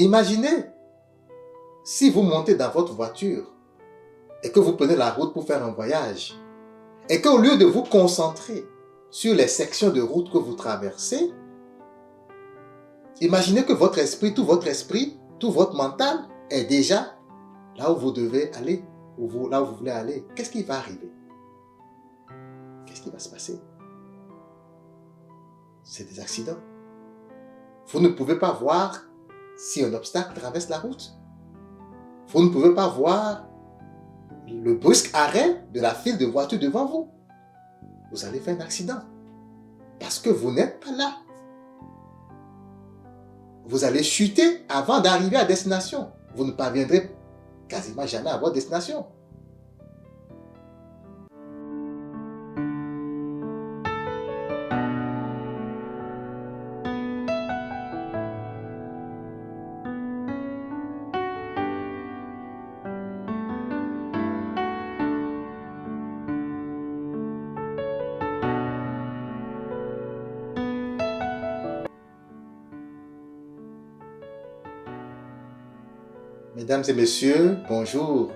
Imaginez si vous montez dans votre voiture et que vous prenez la route pour faire un voyage et qu'au lieu de vous concentrer sur les sections de route que vous traversez, imaginez que votre esprit, tout votre mental est déjà là où vous devez aller, là où vous voulez aller. Qu'est-ce qui va arriver? Qu'est-ce qui va se passer? C'est des accidents. Vous ne pouvez pas voir si un obstacle traverse la route. Vous ne pouvez pas voir le brusque arrêt de la file de voitures devant vous. Vous allez faire un accident parce que vous n'êtes pas là. Vous allez chuter avant d'arriver à destination. Vous ne parviendrez quasiment jamais à votre destination. Mesdames et messieurs, bonjour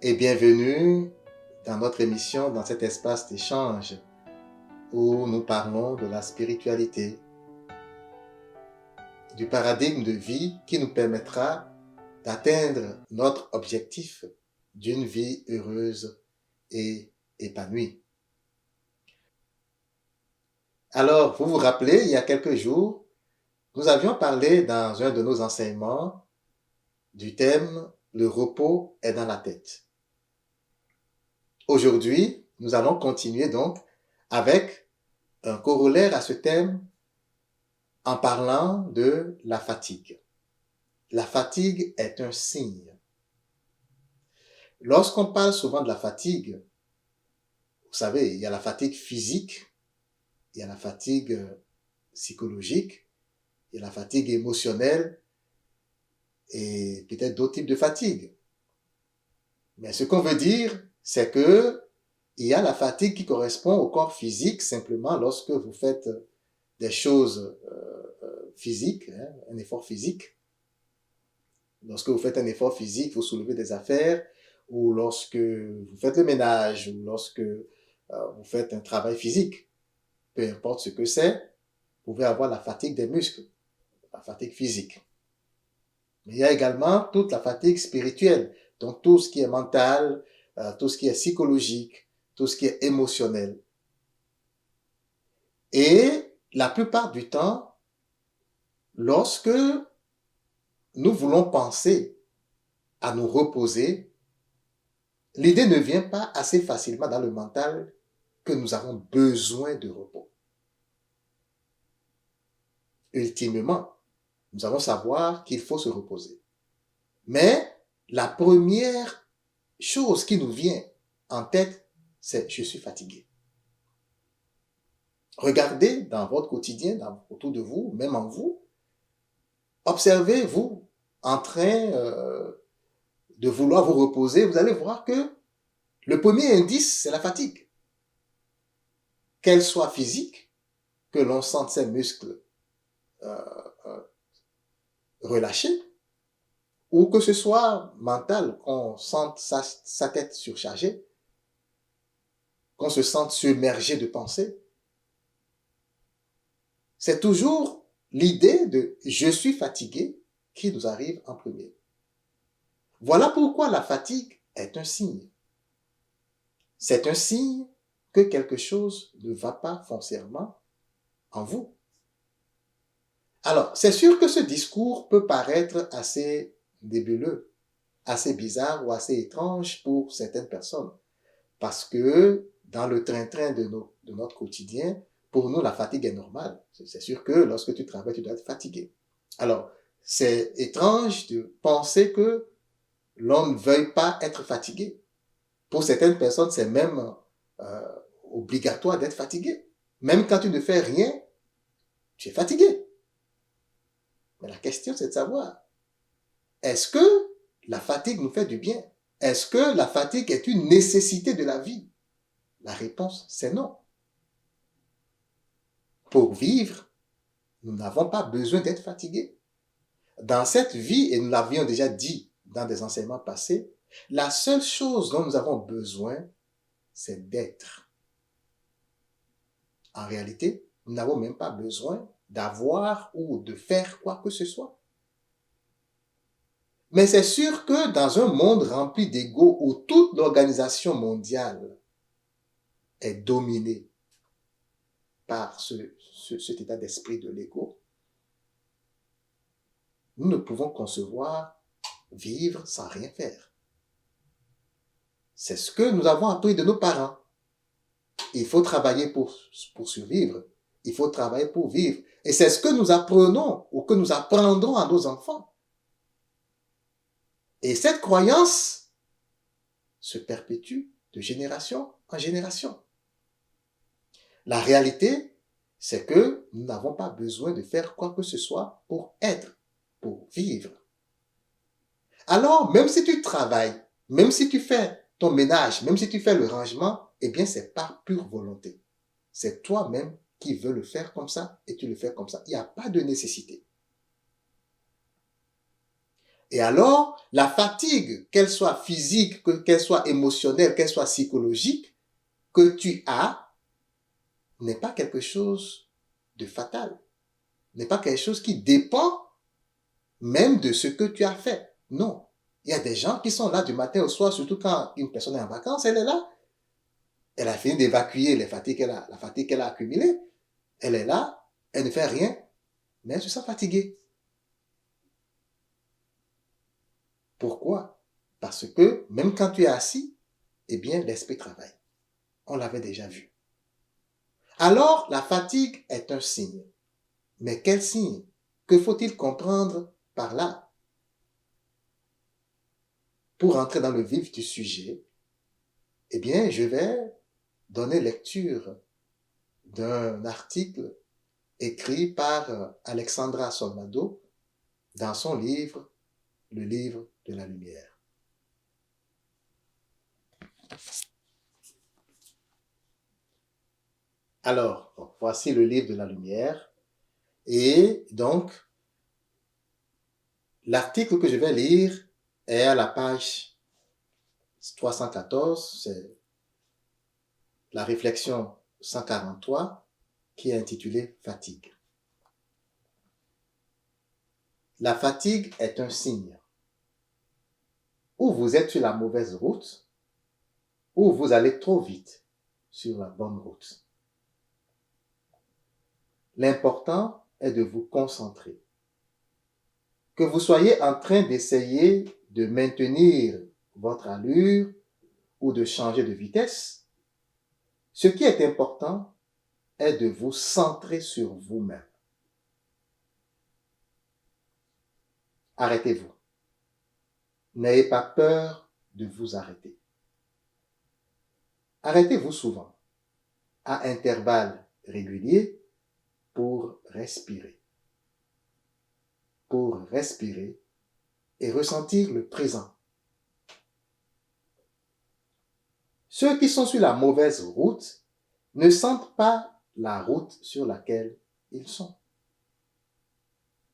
et bienvenue dans notre émission, dans cet espace d'échange où nous parlons de la spiritualité, du paradigme de vie qui nous permettra d'atteindre notre objectif d'une vie heureuse et épanouie. Alors, vous vous rappelez, il y a quelques jours, nous avions parlé dans un de nos enseignements du thème « Le repos est dans la tête ». Aujourd'hui, nous allons continuer donc avec un corollaire à ce thème en parlant de la fatigue. La fatigue est un signe. Lorsqu'on parle souvent de la fatigue, vous savez, il y a la fatigue physique, il y a la fatigue psychologique, il y a la fatigue émotionnelle et peut-être d'autres types de fatigue. Mais ce qu'on veut dire, c'est que il y a la fatigue qui correspond au corps physique simplement lorsque vous faites des choses physiques, un effort physique. Lorsque vous faites un effort physique, vous soulevez des affaires, ou lorsque vous faites le ménage, ou lorsque vous faites un travail physique. Peu importe ce que c'est, vous pouvez avoir la fatigue des muscles, la fatigue physique. Mais il y a également toute la fatigue spirituelle, donc tout ce qui est mental, tout ce qui est psychologique, tout ce qui est émotionnel. Et la plupart du temps, lorsque nous voulons penser à nous reposer, l'idée ne vient pas assez facilement dans le mental que nous avons besoin de repos. Ultimement, nous allons savoir qu'il faut se reposer. Mais la première chose qui nous vient en tête, c'est « je suis fatigué ». Regardez dans votre quotidien, autour de vous, même en vous, observez-vous en train de vouloir vous reposer, vous allez voir que le premier indice, c'est la fatigue. Qu'elle soit physique, que l'on sente ses muscles relâchés, ou que ce soit mental, qu'on sente sa tête surchargée, qu'on se sente submergé de pensées. C'est toujours l'idée de « je suis fatigué » qui nous arrive en premier. Voilà pourquoi la fatigue est un signe. C'est un signe que quelque chose ne va pas foncièrement en vous. Alors, c'est sûr que ce discours peut paraître assez nébuleux, assez bizarre ou assez étrange pour certaines personnes. Parce que dans le train-train de notre quotidien, pour nous, la fatigue est normale. C'est sûr que lorsque tu travailles, tu dois être fatigué. Alors, c'est étrange de penser que l'on ne veuille pas être fatigué. Pour certaines personnes, c'est même obligatoire d'être fatigué. Même quand tu ne fais rien, tu es fatigué. Mais la question, c'est de savoir, est-ce que la fatigue nous fait du bien? Est-ce que la fatigue est une nécessité de la vie? La réponse, c'est non. Pour vivre, nous n'avons pas besoin d'être fatigués. Dans cette vie, et nous l'avions déjà dit dans des enseignements passés, la seule chose dont nous avons besoin, c'est d'être. En réalité, nous n'avons même pas besoin d'avoir ou de faire quoi que ce soit. Mais c'est sûr que dans un monde rempli d'ego où toute l'organisation mondiale est dominée par cet état d'esprit de l'ego, nous ne pouvons concevoir vivre sans rien faire. C'est ce que nous avons appris de nos parents. Il faut travailler pour survivre. Il faut travailler pour vivre. Et c'est ce que nous apprenons ou que nous apprendrons à nos enfants. Et cette croyance se perpétue de génération en génération. La réalité, c'est que nous n'avons pas besoin de faire quoi que ce soit pour être, pour vivre. Alors, même si tu travailles, même si tu fais ton ménage, même si tu fais le rangement, eh bien, c'est par pure volonté. C'est toi-même qui veux le faire comme ça et tu le fais comme ça. Il n'y a pas de nécessité. Et alors, la fatigue, qu'elle soit physique, qu'elle soit émotionnelle, qu'elle soit psychologique, que tu as, n'est pas quelque chose de fatal. N'est pas quelque chose qui dépend même de ce que tu as fait. Non. Il y a des gens qui sont là du matin au soir, surtout quand une personne est en vacances, elle est là. Elle a fini d'évacuer la fatigue qu'elle a accumulée. Elle est là, elle ne fait rien, mais elle se sent fatiguée. Pourquoi? Parce que même quand tu es assis, eh bien, l'esprit travaille. On l'avait déjà vu. Alors, la fatigue est un signe. Mais quel signe? Que faut-il comprendre par là? Pour entrer dans le vif du sujet, eh bien, je vais donner lecture d'un article écrit par Alexandra Solnado dans son livre, Le livre de la lumière. Alors, voici le livre de la lumière. Et donc, l'article que je vais lire est à la page 314, c'est la réflexion 143 qui est intitulée Fatigue. La fatigue est un signe. Ou vous êtes sur la mauvaise route, ou vous allez trop vite sur la bonne route. L'important est de vous concentrer. Que vous soyez en train d'essayer de maintenir votre allure ou de changer de vitesse, ce qui est important est de vous centrer sur vous-même. Arrêtez-vous. N'ayez pas peur de vous arrêter. Arrêtez-vous souvent, à intervalles réguliers, pour respirer. Pour respirer et ressentir le présent. Ceux qui sont sur la mauvaise route ne sentent pas la route sur laquelle ils sont.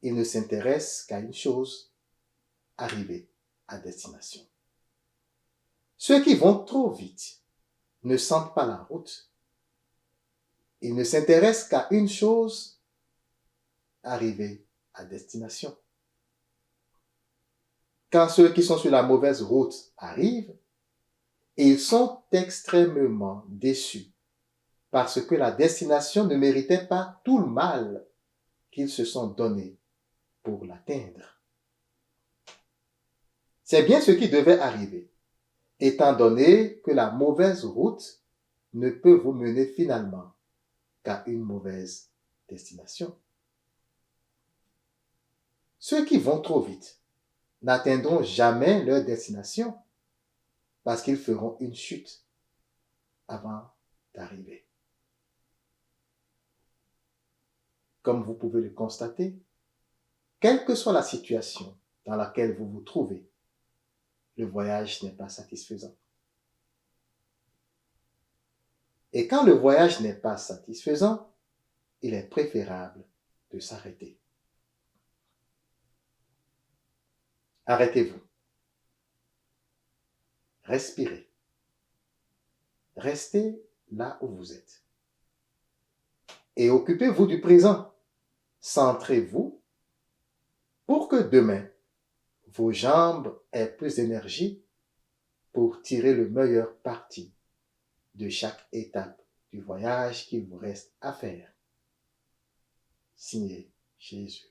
Ils ne s'intéressent qu'à une chose, arriver à destination. Ceux qui vont trop vite ne sentent pas la route. Ils ne s'intéressent qu'à une chose, arriver à destination. Quand ceux qui sont sur la mauvaise route arrivent, ils sont extrêmement déçus parce que la destination ne méritait pas tout le mal qu'ils se sont donné pour l'atteindre. C'est bien ce qui devait arriver, étant donné que la mauvaise route ne peut vous mener finalement qu'à une mauvaise destination. Ceux qui vont trop vite n'atteindront jamais leur destination parce qu'ils feront une chute avant d'arriver. Comme vous pouvez le constater, quelle que soit la situation dans laquelle vous vous trouvez, le voyage n'est pas satisfaisant. Et quand le voyage n'est pas satisfaisant, il est préférable de s'arrêter. Arrêtez-vous. Respirez. Restez là où vous êtes. Et occupez-vous du présent. Centrez-vous pour que demain, vos jambes aient plus d'énergie pour tirer le meilleur parti de chaque étape du voyage qu'il vous reste à faire. Signé Jésus.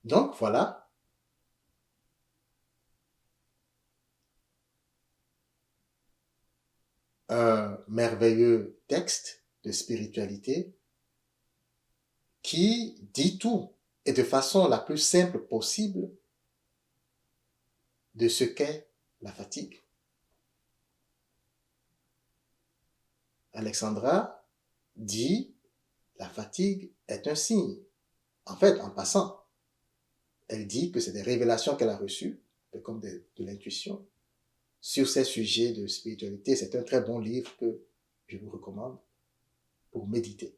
Donc voilà, un merveilleux texte de spiritualité qui dit tout et de façon la plus simple possible de ce qu'est la fatigue. Alexandra dit la fatigue est un signe. En fait, en passant, elle dit que c'est des révélations qu'elle a reçues, comme de l'intuition, sur ces sujets de spiritualité. C'est un très bon livre que je vous recommande pour méditer.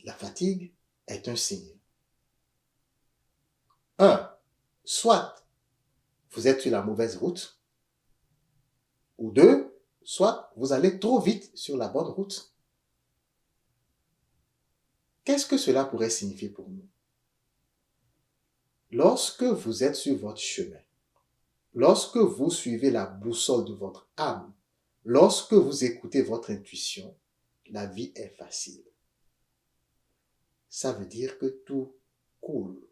La fatigue est un signe. 1. Soit vous êtes sur la mauvaise route, ou 2, soit vous allez trop vite sur la bonne route. Qu'est-ce que cela pourrait signifier pour nous? Lorsque vous êtes sur votre chemin, lorsque vous suivez la boussole de votre âme, lorsque vous écoutez votre intuition, la vie est facile. Ça veut dire que tout coule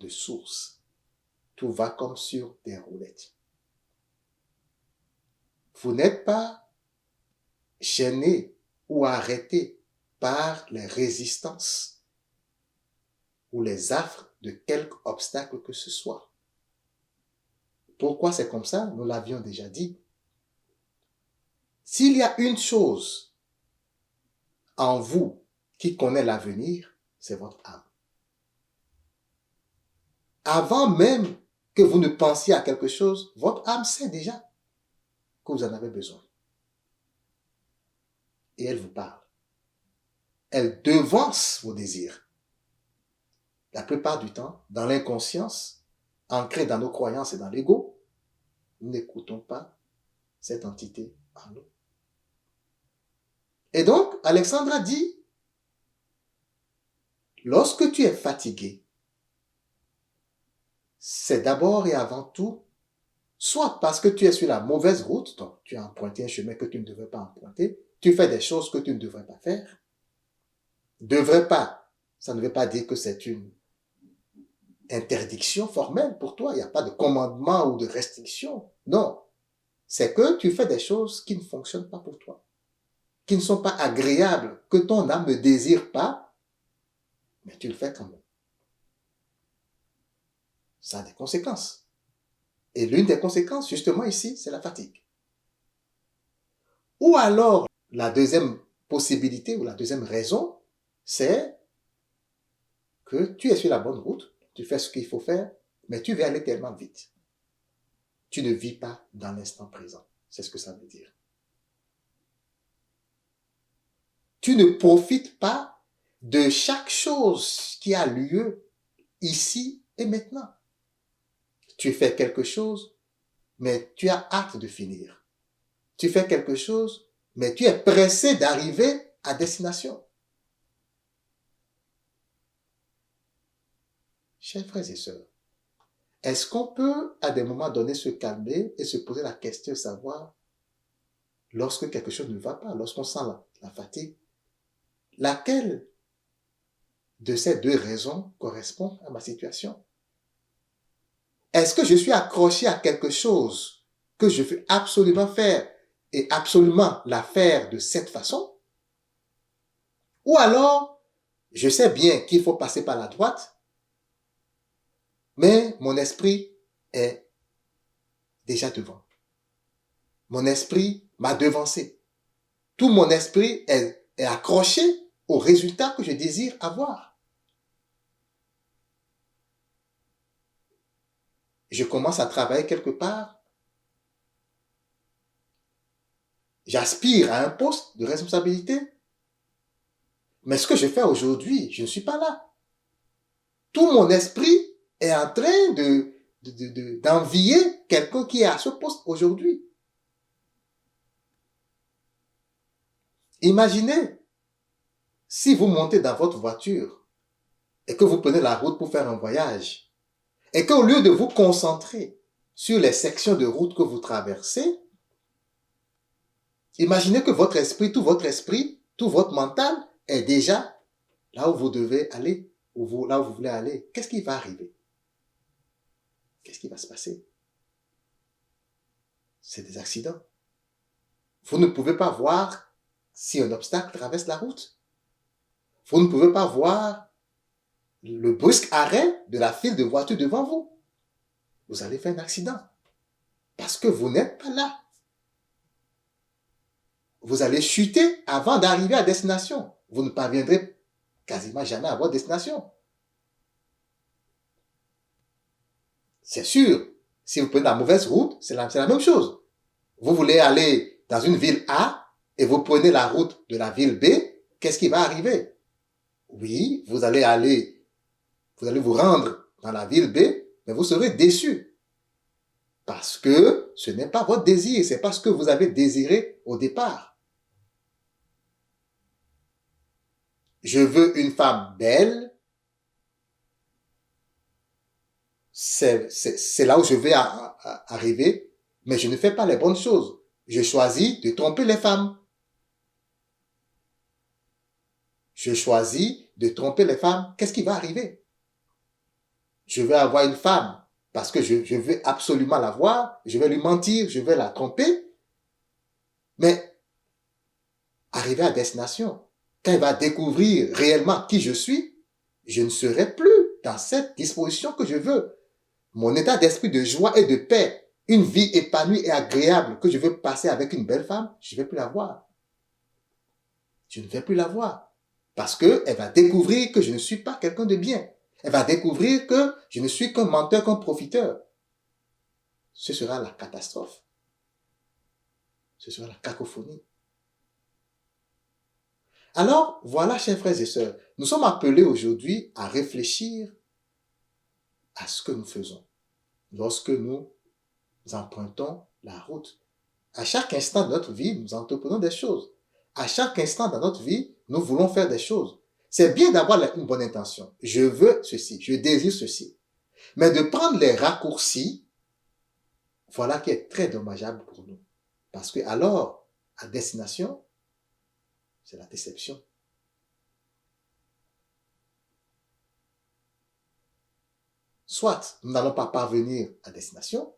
de source. Tout va comme sur des roulettes. Vous n'êtes pas gêné ou arrêté par les résistances ou les affres de quelque obstacle que ce soit. Pourquoi c'est comme ça? Nous l'avions déjà dit. S'il y a une chose en vous qui connaît l'avenir, c'est votre âme. Avant même que vous ne pensiez à quelque chose, votre âme sait déjà que vous en avez besoin. Et elle vous parle. Elle devance vos désirs. La plupart du temps, dans l'inconscience, ancrée dans nos croyances et dans l'ego, nous n'écoutons pas cette entité en nous. Et donc, Alexandra dit, lorsque tu es fatigué, c'est d'abord et avant tout, soit parce que tu es sur la mauvaise route, donc tu as emprunté un chemin que tu ne devrais pas emprunter, tu fais des choses que tu ne devrais pas faire. Devrais pas, ça ne veut pas dire que c'est une interdiction formelle pour toi, il n'y a pas de commandement ou de restriction. Non, c'est que tu fais des choses qui ne fonctionnent pas pour toi, qui ne sont pas agréables, que ton âme ne désire pas, mais tu le fais quand même. Ça a des conséquences. Et l'une des conséquences, justement ici, c'est la fatigue. Ou alors, la deuxième possibilité ou la deuxième raison, c'est que tu es sur la bonne route, tu fais ce qu'il faut faire, mais tu veux aller tellement vite. Tu ne vis pas dans l'instant présent. C'est ce que ça veut dire. Tu ne profites pas de chaque chose qui a lieu ici et maintenant. Tu fais quelque chose, mais tu as hâte de finir. Tu fais quelque chose, mais tu es pressé d'arriver à destination. Chers frères et sœurs, est-ce qu'on peut, à des moments donnés, se calmer et se poser la question de savoir, lorsque quelque chose ne va pas, lorsqu'on sent la fatigue, laquelle de ces deux raisons correspond à ma situation? Est-ce que je suis accroché à quelque chose que je veux absolument faire et absolument la faire de cette façon? Ou alors, je sais bien qu'il faut passer par la droite, mais mon esprit est déjà devant. Mon esprit m'a devancé. Tout mon esprit est accroché au résultat que je désire avoir. je commence à travailler quelque part, j'aspire à un poste de responsabilité, mais ce que je fais aujourd'hui, je ne suis pas là. Tout mon esprit est en train d'envier quelqu'un qui est à ce poste aujourd'hui. Imaginez si vous montez dans votre voiture et que vous prenez la route pour faire un voyage et qu'au lieu de vous concentrer sur les sections de route que vous traversez, imaginez que votre esprit, tout votre mental est déjà là où vous devez aller, là où vous voulez aller. Qu'est-ce qui va arriver? Qu'est-ce qui va se passer? C'est des accidents. Vous ne pouvez pas voir si un obstacle traverse la route. Vous ne pouvez pas voir le brusque arrêt de la file de voitures devant vous. Vous allez faire un accident parce que vous n'êtes pas là. Vous allez chuter avant d'arriver à destination. Vous ne parviendrez quasiment jamais à votre destination. C'est sûr, si vous prenez la mauvaise route, c'est la même chose. Vous voulez aller dans une ville A et vous prenez la route de la ville B, qu'est-ce qui va arriver? Oui, vous allez vous rendre dans la ville B, mais vous serez déçu. Parce que ce n'est pas votre désir, c'est pas ce que vous avez désiré au départ. Je veux une femme belle, c'est là où je vais arriver, mais je ne fais pas les bonnes choses. Je choisis de tromper les femmes. Je choisis de tromper les femmes. Qu'est-ce qui va arriver? Je vais avoir une femme parce que je veux absolument la voir, je vais lui mentir, je vais la tromper, mais arrivé à destination, quand elle va découvrir réellement qui je suis, je ne serai plus dans cette disposition que je veux. Mon état d'esprit de joie et de paix, une vie épanouie et agréable que je veux passer avec une belle femme, je ne vais plus la voir. Je ne vais plus la voir. Parce qu'elle va découvrir que je ne suis pas quelqu'un de bien. Elle va découvrir que je ne suis qu'un menteur, qu'un profiteur. Ce sera la catastrophe. Ce sera la cacophonie. Alors, voilà, chers frères et sœurs, nous sommes appelés aujourd'hui à réfléchir à ce que nous faisons lorsque nous empruntons la route. À chaque instant de notre vie, nous entreprenons des choses. À chaque instant dans notre vie, nous voulons faire des choses. C'est bien d'avoir une bonne intention. Je veux ceci, je désire ceci. Mais de prendre les raccourcis, voilà qui est très dommageable pour nous. Parce que alors, à destination, c'est la déception. Soit nous n'allons pas parvenir à destination,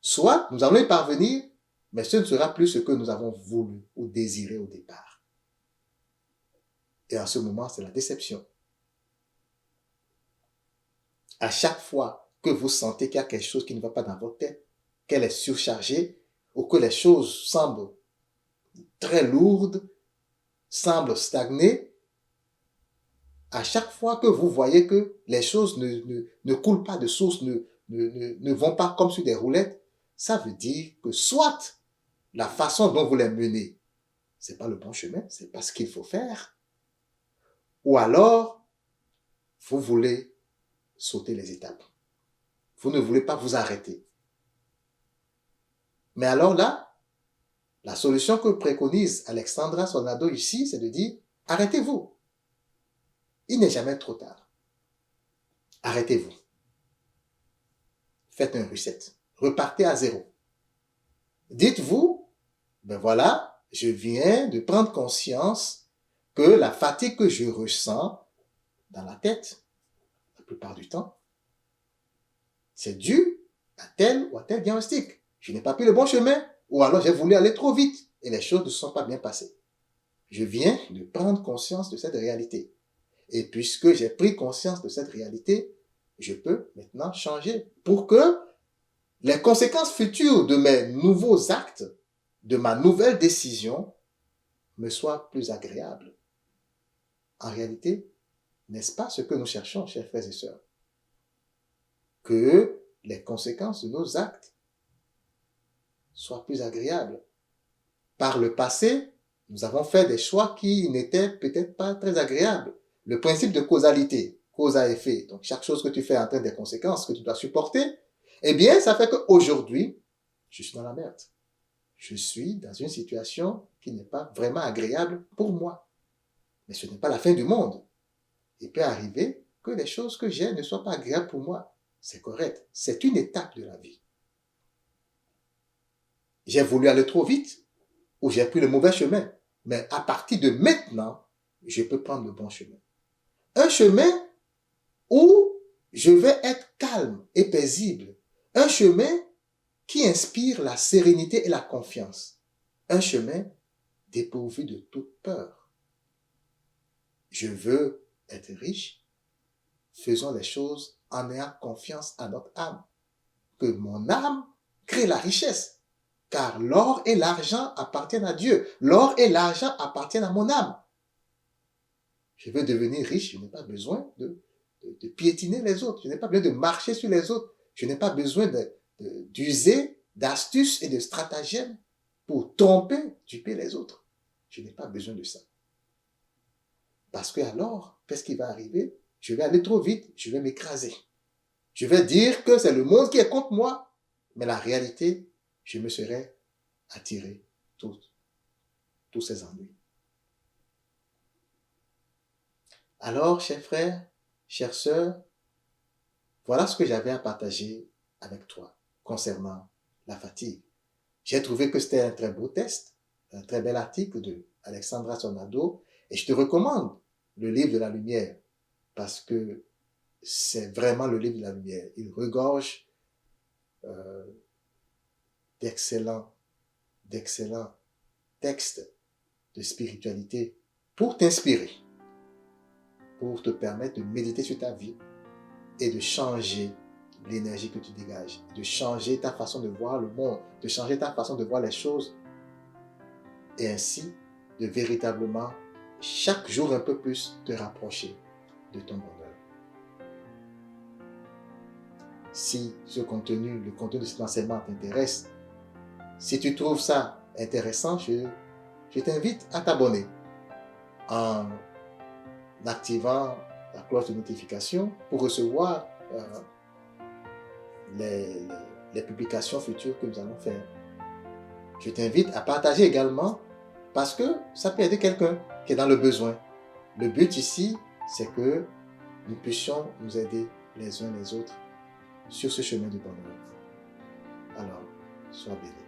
soit nous allons y parvenir, mais ce ne sera plus ce que nous avons voulu ou désiré au départ. Et en ce moment, c'est la déception. À chaque fois que vous sentez qu'il y a quelque chose qui ne va pas dans votre tête, qu'elle est surchargée, ou que les choses semblent très lourdes, semblent stagner, à chaque fois que vous voyez que les choses ne coulent pas de source, ne vont pas comme sur des roulettes, ça veut dire que soit la façon dont vous les menez, c'est pas le bon chemin, c'est pas ce qu'il faut faire, ou alors vous voulez sauter les étapes. Vous ne voulez pas vous arrêter. Mais alors là, la solution que préconise Alexandra Solnado ici, c'est de dire, arrêtez-vous. Il n'est jamais trop tard. Arrêtez-vous. Faites un reset. Repartez à zéro. Dites-vous, ben voilà, je viens de prendre conscience que la fatigue que je ressens dans la tête, la plupart du temps, c'est dû à tel ou à tel diagnostic. Je n'ai pas pris le bon chemin, ou alors j'ai voulu aller trop vite et les choses ne se sont pas bien passées. Je viens de prendre conscience de cette réalité. Et puisque j'ai pris conscience de cette réalité, je peux maintenant changer pour que les conséquences futures de mes nouveaux actes, de ma nouvelle décision, me soient plus agréables. En réalité, n'est-ce pas ce que nous cherchons, chers frères et sœurs? Que les conséquences de nos actes soient plus agréables. Par le passé, nous avons fait des choix qui n'étaient peut-être pas très agréables. Le principe de causalité, cause à effet, donc chaque chose que tu fais entraîne des conséquences que tu dois supporter, eh bien, ça fait qu'aujourd'hui, je suis dans la merde. Je suis dans une situation qui n'est pas vraiment agréable pour moi. Mais ce n'est pas la fin du monde. Il peut arriver que les choses que j'ai ne soient pas agréables pour moi. C'est correct. C'est une étape de la vie. J'ai voulu aller trop vite ou j'ai pris le mauvais chemin. Mais à partir de maintenant, je peux prendre le bon chemin. Un chemin où je vais être calme et paisible. Un chemin qui inspire la sérénité et la confiance. Un chemin dépourvu de toute peur. Je veux être riche. Faisons les choses en ayant confiance à notre âme. Que mon âme crée la richesse. Car l'or et l'argent appartiennent à Dieu. L'or et l'argent appartiennent à mon âme. Je veux devenir riche, je n'ai pas besoin de piétiner les autres. Je n'ai pas besoin de marcher sur les autres. Je n'ai pas besoin d'user d'astuces et de stratagèmes pour tromper, duper les autres. Je n'ai pas besoin de ça. Parce que alors, qu'est-ce qui va arriver? Je vais aller trop vite, je vais m'écraser. Je vais dire que c'est le monde qui est contre moi. Mais la réalité, je me serais attiré tous ces ennuis. Alors, chers frères, chères sœurs, voilà ce que j'avais à partager avec toi concernant la fatigue. J'ai trouvé que c'était un très beau test, un très bel article de Alexandra Sonado, et je te recommande le livre de la lumière parce que c'est vraiment le livre de la lumière. Il regorge d'excellents textes de spiritualité pour t'inspirer, pour te permettre de méditer sur ta vie et de changer l'énergie que tu dégages, de changer ta façon de voir le monde, de changer ta façon de voir les choses et ainsi de véritablement chaque jour un peu plus te rapprocher de ton bonheur. Si ce contenu, le contenu de cet enseignement t'intéresse, si tu trouves ça intéressant, je t'invite à t'abonner en activant la cloche de notification pour recevoir les publications futures que nous allons faire. Je t'invite à partager également parce que ça peut aider quelqu'un qui est dans le besoin. Le but ici, c'est que nous puissions nous aider les uns les autres sur ce chemin du bonheur. Alors, sois béni.